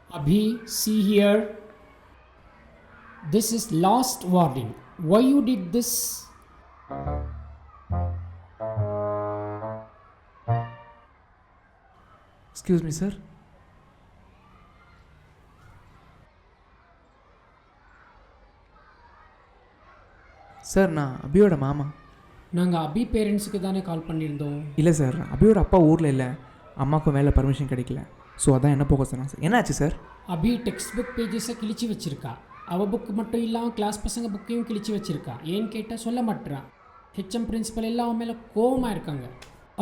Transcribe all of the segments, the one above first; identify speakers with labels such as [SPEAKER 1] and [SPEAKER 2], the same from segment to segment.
[SPEAKER 1] Abhi, see here. This is last warning. Why you did this?
[SPEAKER 2] Excuse me, sir. Sir நான் அபியோட மாமா.
[SPEAKER 1] நாங்கள் அபி பேரண்ட்ஸுக்கு தானே கால் பண்ணியிருந்தோம்.
[SPEAKER 2] இல்லை சார், அபியோட அப்பா ஊரில் இல்லை, அம்மாவுக்கும் மேலே பர்மிஷன் கிடைக்கல. ஸோ அதான் என்ன போக சொன்னாங்க சார். என்னாச்சு சார்?
[SPEAKER 1] அபி டெக்ஸ்ட் புக் பேஜஸை கிழிச்சு வச்சிருக்கா. அவள் புக்கு மட்டும் இல்லாமல் கிளாஸ் பசங்க புக்கையும் கிழிச்சு வச்சிருக்கா. ஏன்னு கேட்டால் சொல்ல மாட்டேறா. ஹெச்எம் பிரின்சிபல் எல்லாம் அவன் மேலே கோவமாக இருக்காங்க.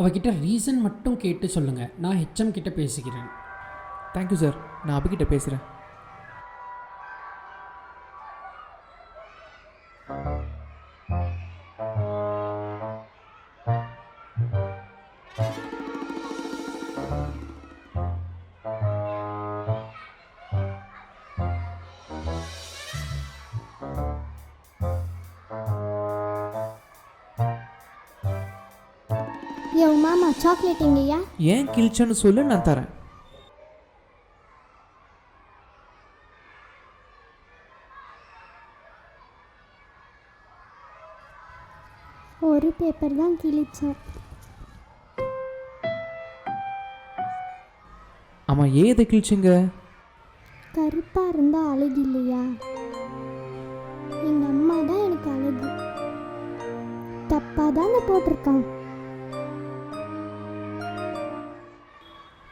[SPEAKER 1] அவகிட்ட ரீசன் மட்டும் கேட்டு சொல்லுங்கள், நான் ஹெச்எம் கிட்ட பேசிக்கிறேன்.
[SPEAKER 2] தேங்க்யூ சார், நான் அபிகிட்ட பேசுகிறேன்.
[SPEAKER 3] யோ மாமா, சாக்லேட் எங்கேயா?
[SPEAKER 2] ஏன் கிழிச்சோன்னு சொல்லு, நான் தரேன்.
[SPEAKER 3] ஒரு பேப்பர் தான் கிழிச்சேன்.
[SPEAKER 2] ஆமாம், ஏன் இதை கிழிச்சிங்க?
[SPEAKER 3] கருப்பாக இருந்தால் அழகு இல்லையா? எங்கள் அம்மா தான் எனக்கு அழகு. தப்பாக தானே போட்டிருக்கான்.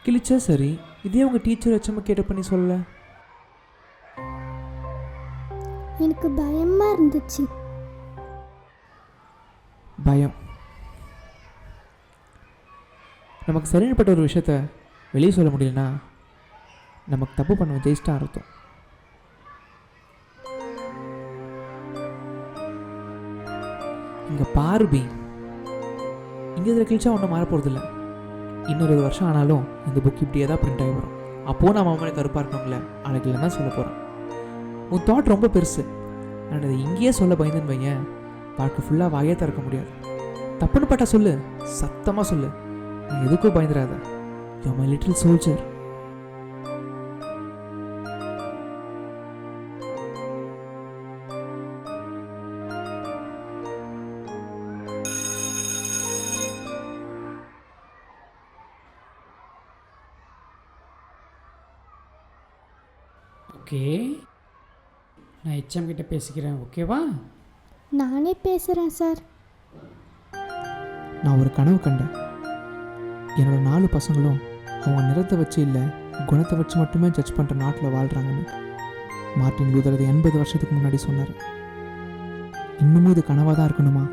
[SPEAKER 2] கிழிச்சா சரி, இதே உங்கள் டீச்சர் வச்சமா கேட்ட பண்ணி சொல்லலை.
[SPEAKER 3] எனக்கு பயமாக இருந்துச்சு.
[SPEAKER 2] பயம் நமக்கு சரிப்பட்ட ஒரு விஷயத்த வெளியே சொல்ல முடியலன்னா நமக்கு தப்பு பண்ண ஜெயிச்சிட்டா அர்த்தம். இங்கே பார்பி, இங்கே இதில் கிழிச்சா ஒன்றும் மாற போகிறதில்ல. இன்னொரு 20 வருஷம் ஆனாலும் இந்த புக் இப்படியே தான் பிரிண்ட் ஆகி வரும். அப்போது நம்ம அவங்களே கருப்பாக இருக்கவங்கள அழகு இல்லைன்னா சொல்ல போகிறோம். உன் தாட் ரொம்ப பெருசு. நான் அதை இங்கேயே சொல்ல பயந்துன்னு வையன், வாழ்க்கை ஃபுல்லாக வாயே திறக்க முடியாது. தப்புன்னு பட்டா சொல்லு, சத்தமாக சொல்லு. நீ எதுக்கும் பயந்துடாத. You my little soldier.
[SPEAKER 1] Okay, நான் ஹெச்எம் கிட்ட பேசிக்கிறேன். ஓகேவா?
[SPEAKER 3] நானே பேசுகிறேன் சார்.
[SPEAKER 2] நான் ஒரு கனவு கண்டேன். என்னோட 4 பசங்களும் அவங்க நிறத்தை வச்சு இல்லை, குணத்தை வச்சு மட்டுமே ஜட்ஜ் பண்ணுற நாட்டில் வாழ்கிறாங்கன்னு மார்ட்டின் லூதர் 80 வருஷத்துக்கு முன்னாடி சொன்னார். இன்னமும் இது கனவாக தான் இருக்கணுமா?